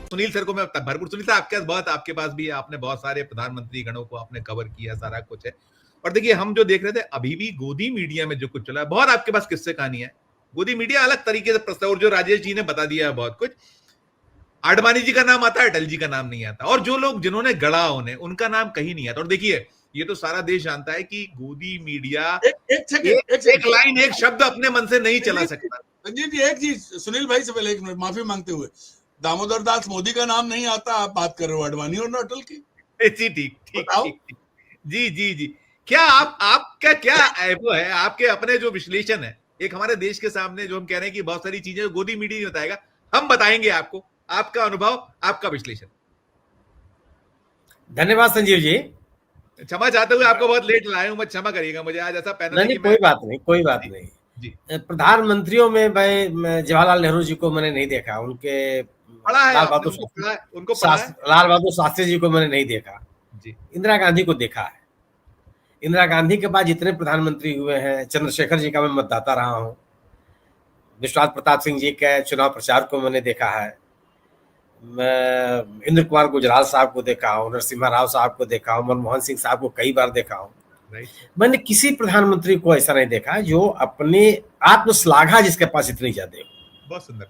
Sunil sir को मैं भरपूर, सुनील सर आपके पास भी है, आपने बहुत सारे प्रधानमंत्री गणों को आपने कवर किया, सारा कुछ है। और देखिए हम जो देख रहे थे अभी भी गोदी मीडिया में जो कुछ चला है, बहुत आपके पास किस्से कहानी है। गोदी मीडिया अलग तरीके से प्रस्ताव, और जो राजेश जी ने बता दिया है बहुत कुछ, आडवाणी जी का नाम आता है, अटल जी का नाम नहीं आता, और जो लोग जिन्होंने गढ़ा उन्हें, उनका नाम कहीं नहीं आता। और देखिए ये तो सारा देश जानता है कि गोदी मीडिया एक लाइन एक शब्द अपने मन से नहीं चला सकता। संजीव जी एक चीज, सुनील भाई से पहले एक मिनट माफी मांगते हुए, दामोदर दास मोदी का नाम नहीं आता, आप बात कर रहे हो अडवाणी और अटल की? जी ठीक ठीक, जी जी जी। क्या आपका क्या वो है, आपके अपने जो विश्लेषण है एक हमारे देश के सामने, जो हम कह रहे हैं कि बहुत सारी चीजें गोदी मीडिया नहीं बताएगा, हम बताएंगे आपको, आपका अनुभव, आपका विश्लेषण। धन्यवाद संजीव जी। क्षमा चाहते हुए आपको बहुत लेट लाया हूं, मैं क्षमा करिएगा, मुझे आज ऐसा पैनल नहीं, कोई बात नहीं, कोई बात नहीं जी। प्रधानमंत्रियों में मैं जवाहरलाल नेहरू जी को मैंने नहीं देखा, उनके पढ़ा है लाल बहादुर शास्त्री जी को मैंने नहीं देखा जी। इंदिरा गांधी को देखा है। इंदिरा गांधी के बाद जितने प्रधानमंत्री हुए हैं, चंद्रशेखर जी का मैं मतदाता रहा हूं, विश्वनाथ प्रताप सिंह जी के चुनाव प्रचार को मैंने देखा है, मैं इंद्र कुमार गुजराल साहब को देखा हूँ, नरसिम्हा राव साहब को देखा हूँ, मनमोहन सिंह साहब को कई बार देखा हूँ। मैंने किसी प्रधानमंत्री को ऐसा नहीं देखा जो अपने आत्मश्लाघा जिसके पास इतनी ज्यादा हो। बहुत सुंदर।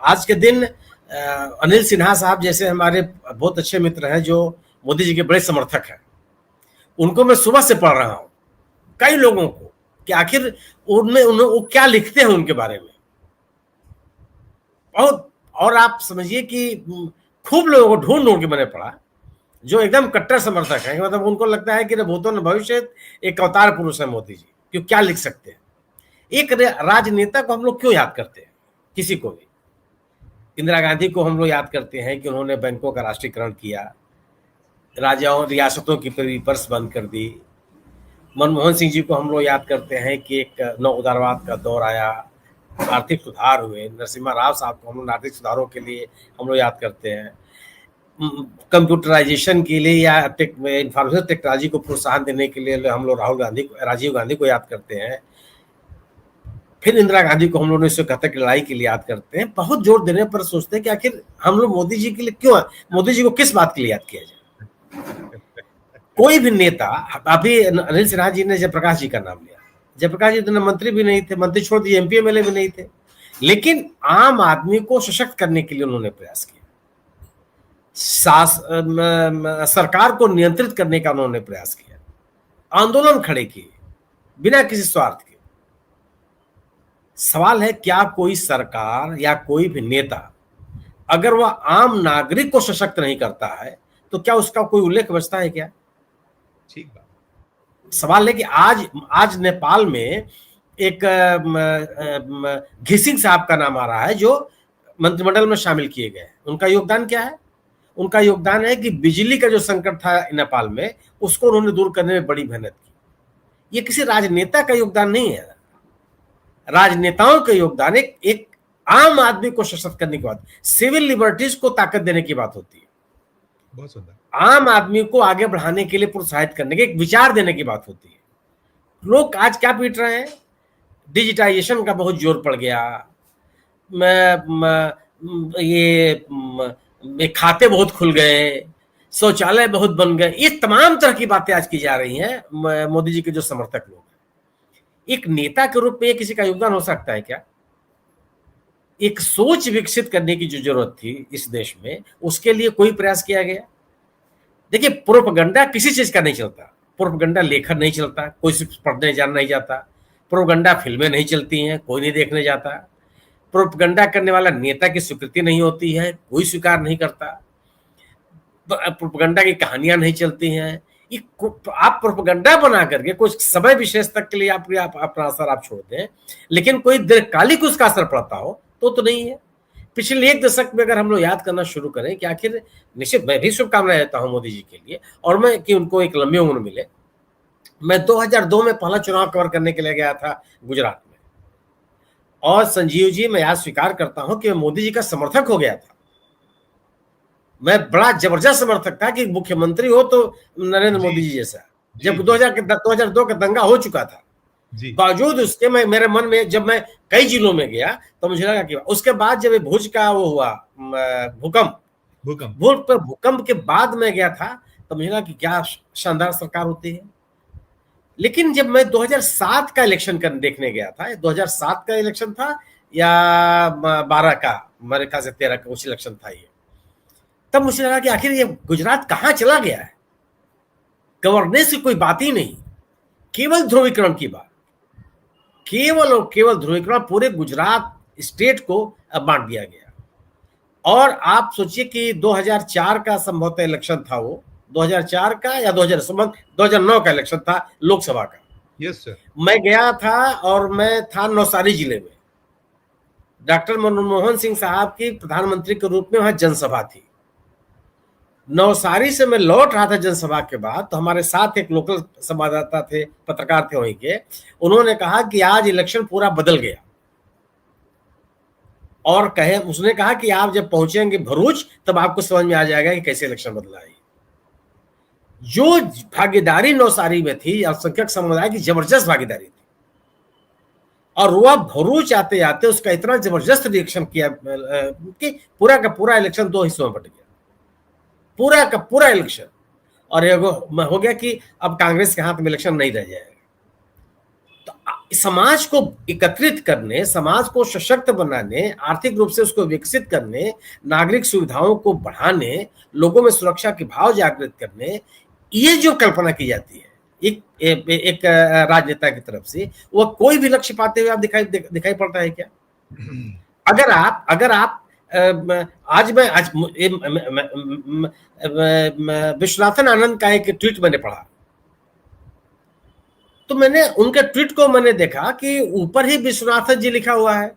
आज के दिन अनिल सिन्हा साहब जैसे हमारे बहुत अच्छे मित्र हैं जो मोदी जी के बड़े समर्थक हैं, उनको मैं सुबह से पढ़ रहा हूँ, कई लोगों को, कि आखिर उनमें वो क्या लिखते हैं उनके बारे में। और आप समझिए कि खूब लोगों को ढूंढ के मैंने पढ़ा जो एकदम कट्टर समर्थक है, मतलब उनको लगता है कि न भूतो न भविष्य एक अवतार पुरुष है मोदी जी, क्यों क्या लिख सकते हैं। एक राजनेता को हम लोग क्यों याद करते हैं, किसी को भी। इंदिरा गांधी को हम लोग याद करते हैं कि उन्होंने बैंकों का राष्ट्रीयकरण किया, राजाओं रियासतों की पेपर्स बंद कर दी। मनमोहन सिंह जी को हम लोग याद करते हैं कि एक नव उदारवाद का दौर आया, आर्थिक सुधार हुए। नरसिम्हा राव साहब को हम लोग आर्थिक सुधारों के लिए हम लोग याद करते हैं। कंप्यूटराइजेशन के लिए या इंफॉर्मेशन टेक्नोलॉजी को प्रोत्साहन देने के लिए हम लोग राजीव गांधी को याद करते हैं। फिर इंदिरा गांधी को हम लोग 1971 की लड़ाई के लिए याद करते हैं। बहुत जोर देने पर सोचते हैं कि आखिर हम लोग मोदी जी के लिए क्यों, मोदी जी को किस बात के लिए याद किया जाए। कोई भी नेता, अभी अनिल सिन्हा जी ने जयप्रकाश जी का नाम लिया, जयप्रकाश जी तो मंत्री भी नहीं थे, मंत्री छोड़ दिए, एमपी एमएलए भी नहीं थे, लेकिन आम आदमी को सशक्त करने के लिए उन्होंने प्रयास किया, सरकार को नियंत्रित करने का उन्होंने प्रयास किया, आंदोलन खड़े किए बिना किसी स्वार्थ के। सवाल है क्या कोई सरकार या कोई भी नेता अगर वह आम नागरिक को सशक्त नहीं करता है तो क्या उसका कोई उल्लेख बचता है क्या? ठीक बात। सवाल है कि आज नेपाल में एक घिसिंग साहब का नाम आ रहा है जो मंत्रिमंडल में शामिल किए गए। उनका योगदान क्या है? उनका योगदान है कि बिजली का जो संकट था नेपाल में उसको उन्होंने दूर करने में बड़ी मेहनत की। ये किसी राजनेता का योगदान नहीं है, राजनेताओं का योगदान एक आम आदमी को सशक्त करने की बात, सिविल लिबर्टीज को ताकत देने की बात होती है। बहुत सुंदर। आम आदमी को आगे बढ़ाने के लिए प्रोत्साहित करने के, एक विचार देने की बात होती है। लोग आज क्या पीट रहे हैं? डिजिटाइजेशन का बहुत जोर पड़ गया, ये खाते बहुत खुल गए, शौचालय बहुत बन गए, ये तमाम तरह की बातें आज की जा रही हैं मोदी जी के जो समर्थक लोग हैं। एक नेता के रूप में किसी का योगदान हो सकता है क्या? एक सोच विकसित करने की जो जरूरत थी इस देश में, उसके लिए कोई प्रयास किया गया? देखिए, प्रोपगंडा किसी चीज का नहीं चलता, प्रोपगंडा लेखन नहीं चलता, कोई पढ़ने जानना नहीं जाता, प्रोपगंडा फिल्में नहीं चलती हैं, कोई नहीं देखने जाता, प्रोपगंडा करने वाला नेता की स्वीकृति नहीं होती है, कोई स्वीकार नहीं करता, प्रोपगंडा की कहानियां नहीं चलती हैं। आप प्रोपगंडा बना करके कुछ समय विशेष तक के लिए आप अपना असर आप छोड़ दें, लेकिन कोई दीर्घकालिक उसका असर पड़ता हो तो नहीं है। पिछले एक दशक में अगर हम लोग याद करना शुरू करें कि आखिर, निश्चित मैं भी शुभकामनाएं देता हूं मोदी जी के लिए, और मैं कि उनको एक लंबी उम्र मिले। मैं 2002 में पहला चुनाव कवर करने के लिए गया था गुजरात में, और संजीव जी मैं आज स्वीकार करता हूं कि मैं मोदी जी का समर्थक हो गया था। मैं बड़ा जबरदस्त समर्थक था कि मुख्यमंत्री हो तो नरेंद्र मोदी जी जैसा। जब 2002 का दंगा हो चुका था, जी बावजूद उसके मैं मेरे मन में जब मैं कई जिलों में गया तो मुझे लगा कि उसके बाद जब ये भुज का वो हुआ भूकंप भूकंप भूकंप के बाद में गया था तो मुझे लगा कि क्या शानदार सरकार होती है। लेकिन जब मैं 2007 का इलेक्शन कर देखने गया था, 2007 का इलेक्शन था या 12 का, मेरे ख्याल से 13 का कुछ इलेक्शन था ये, तब मुझे लगा कि आखिर ये गुजरात कहां चला गया है। गवर्नेंस की कोई बात ही नहीं, केवल ध्रुवीकरण की बात, केवल और केवल ध्रुवीकरण, पूरे गुजरात स्टेट को अब बांट दिया गया। और आप सोचिए कि 2004 का संभवतः इलेक्शन था, वो 2004 का या 2009 का इलेक्शन था लोकसभा का। Yes sir. मैं गया था और मैं था नौसारी जिले में, डॉक्टर मनमोहन सिंह साहब की प्रधानमंत्री के रूप में वहां जनसभा थी। नौसारी से मैं लौट रहा था जनसभा के बाद, तो हमारे साथ एक लोकल संवाददाता थे, पत्रकार थे वहीं के, उन्होंने कहा कि आज इलेक्शन पूरा बदल गया। और उसने कहा कि आप जब पहुंचेंगे भरूच तब आपको समझ में आ जाएगा कि कैसे इलेक्शन बदला है। जो भागीदारी नौसारी में थी अल्पसंख्यक समुदाय की, जबरदस्त भागीदारी थी, और वह भरूच आते आते उसका इतना जबरदस्त रिएक्शन किया कि पूरा का पूरा इलेक्शन 2 हिस्सों में बट गया, पूरा का पूरा इलेक्शन। और हो गया कि अब कांग्रेस के हाथ में इलेक्शन नहीं रह जाएगा। तो समाज को एकत्रित करने, समाज को सशक्त बनाने, आर्थिक रूप से उसको विकसित करने, नागरिक सुविधाओं को बढ़ाने, लोगों में सुरक्षा के भाव जागृत करने, ये जो कल्पना की जाती है एक राजनेता की तरफ से, वह कोई भी लक्ष्य पाते हुए आप दिखाई पड़ता है क्या? अगर आप आज विश्वनाथन आनंद का एक ट्वीट मैंने पढ़ा, तो मैंने उनके ट्वीट को मैंने देखा कि ऊपर ही विश्वनाथन जी लिखा हुआ है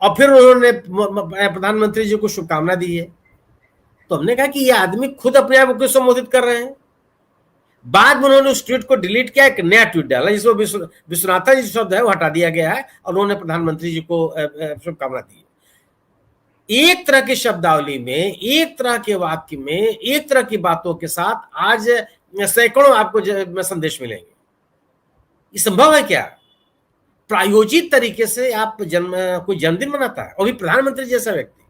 और फिर उन्होंने प्रधानमंत्री जी को शुभकामना दी है। तो हमने कहा कि ये आदमी खुद अपने आप को संबोधित कर रहे हैं। बाद में उन्होंने उस ट्वीट को डिलीट किया, एक नया ट्वीट डाला जिसमें विश्वनाथन जी शब्द है वो हटा दिया गया है और उन्होंने प्रधानमंत्री जी को शुभकामना दी है। एक तरह की शब्दावली में, एक तरह के वाक्य में, एक तरह की बातों के साथ आज सैकड़ों आपको संदेश मिलेंगे। ये संभव है क्या? प्रायोजित तरीके से आप कोई जन्मदिन मनाता है, और भी प्रधानमंत्री जैसा व्यक्ति,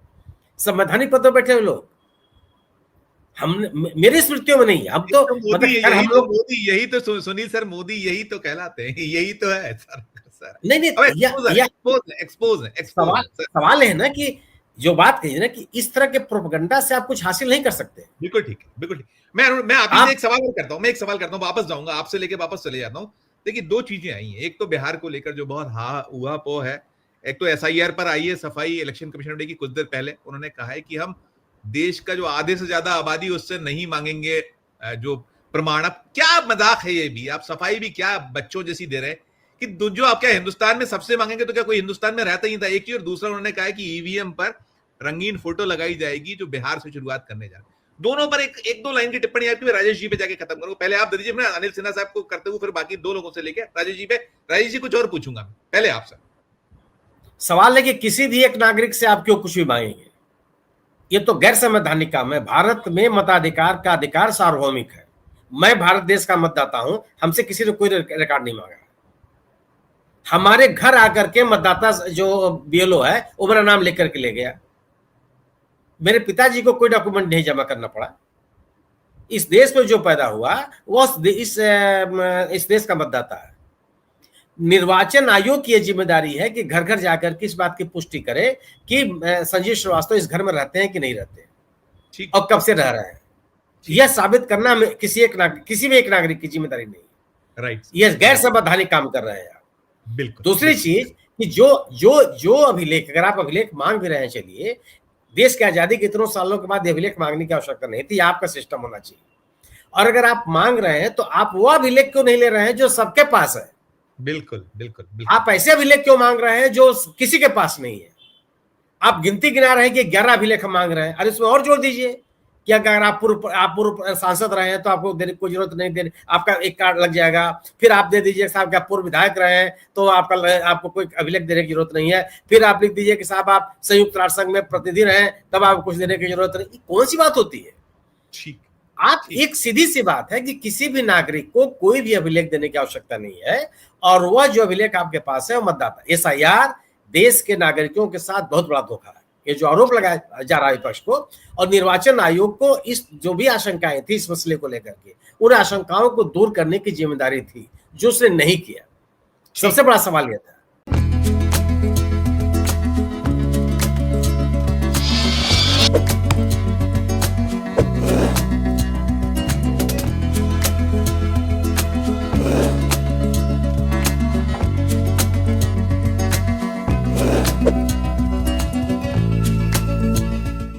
संवैधानिक पद पर बैठे हुए लोग, मेरे स्मृतियों में नहीं। अब तो यही तो सुनील सर, मोदी यही तो कहलाते हैं, यही तो है सर। नहीं सवाल है ना कि जो बात कही ना कि इस तरह के प्रोपेगेंडा से आप कुछ हासिल नहीं कर सकते। बिल्कुल ठीक है, बिल्कुल ठीक। मैं आपसे एक सवाल करता हूँ, वापस जाऊंगा, आपसे लेके वापस चले जाता हूँ। देखिए 2 चीजें आई हैं, एक तो बिहार को लेकर जो बहुत ऊहापोह है, एक तो SIR पर आई है सफाई। इलेक्शन कमीशन ने की कुछ देर पहले उन्होंने कहा है कि हम देश का जो आधे से ज्यादा आबादी उससे नहीं मांगेंगे जो प्रमाण। अब क्या मजाक है ये भी, आप सफाई भी क्या बच्चों जैसी दे रहे हैं कि जो आप क्या हिंदुस्तान में सबसे मांगेंगे, तो क्या कोई हिंदुस्तान में रहता ही था? एक चीज। और दूसरा उन्होंने कहा है कि EVM पर रंगीन फोटो लगाई जाएगी जो बिहार से शुरुआत करने जा रहे हैं। दोनों पर एक दो लाइन की टिप्पणी आपकी, मैं राजेश जी पे जाके खत्म करूंगा। पहले आप दे दीजिए, मैं अनिल सिन्हा साहब को करते हुए फिर बाकी 2 लोगों से लेके राजेश जी पे। राजेश जी कुछ और पूछूंगा, पहले आपसे सवाल है कि किसी भी एक नागरिक से आप क्यों कुछ भी मांगेंगे? ये तो गैर संवैधानिक काम है। भारत में मताधिकार का अधिकार सार्वभौमिक है। मैं भारत देश का मतदाता हूं, हमसे किसी ने कोई रिकॉर्ड नहीं मांगा। हमारे घर आकर के मतदाता जो BLO है वो मेरा नाम लेकर के ले गया। मेरे पिताजी को कोई डॉक्यूमेंट नहीं जमा करना पड़ा। इस देश में जो पैदा हुआ वो इस देश का मतदाता है। निर्वाचन आयोग की यह जिम्मेदारी है कि घर घर जाकर के इस बात की पुष्टि करे कि संजीव श्रीवास्तव इस घर में रहते हैं कि नहीं रहते और कब से रह रहे हैं। यह साबित करना किसी भी एक नागरिक की जिम्मेदारी नहीं है। राइट, यह गैर संवैधानिक काम कर रहे हैं आप। बिल्कुल। दूसरी चीज कि जो अभिलेख, अगर आप अभिलेख मांग भी रहे हैं, चलिए, देश की आजादी के इतने सालों के बाद अभिलेख मांगने की आवश्यकता नहीं थी, आपका सिस्टम होना चाहिए। और अगर आप मांग रहे हैं तो आप वो अभिलेख क्यों नहीं ले रहे हैं जो सबके पास है? बिल्कुल बिल्कुल बिल्कुल। आप ऐसे अभिलेख क्यों मांग रहे हैं जो किसी के पास नहीं है? आप गिनती गिना रहे हैं कि 11 अभिलेख हम मांग रहे हैं, अरे इसमें और जोड़ दीजिए कि अगर आप पूर्व सांसद रहे हैं तो आपको देने की कोई जरूरत नहीं, देने आपका एक कार्ड लग जाएगा। फिर आप दे दीजिए साहब, क्या पूर्व विधायक रहे हैं तो आपको कोई अभिलेख देने की जरूरत नहीं है। फिर आप लिख दीजिए कि साहब आप संयुक्त राष्ट्र संघ में प्रतिनिधि रहे, तब आपको कुछ देने की जरूरत नहीं। कौन सी बात होती है? ठीक। आप एक सीधी सी बात है कि किसी भी नागरिक को कोई भी अभिलेख देने की आवश्यकता नहीं है, और वह जो अभिलेख आपके पास है वो मतदाता। एसआईआर देश के नागरिकों के साथ बहुत बड़ा धोखा है, ये जो आरोप लगाया जा रहा है विपक्ष को, और निर्वाचन आयोग को इस जो भी आशंकाएं थी इस मसले को लेकर के, उन आशंकाओं को दूर करने की जिम्मेदारी थी, जो उसने नहीं किया। सबसे बड़ा सवाल यह था।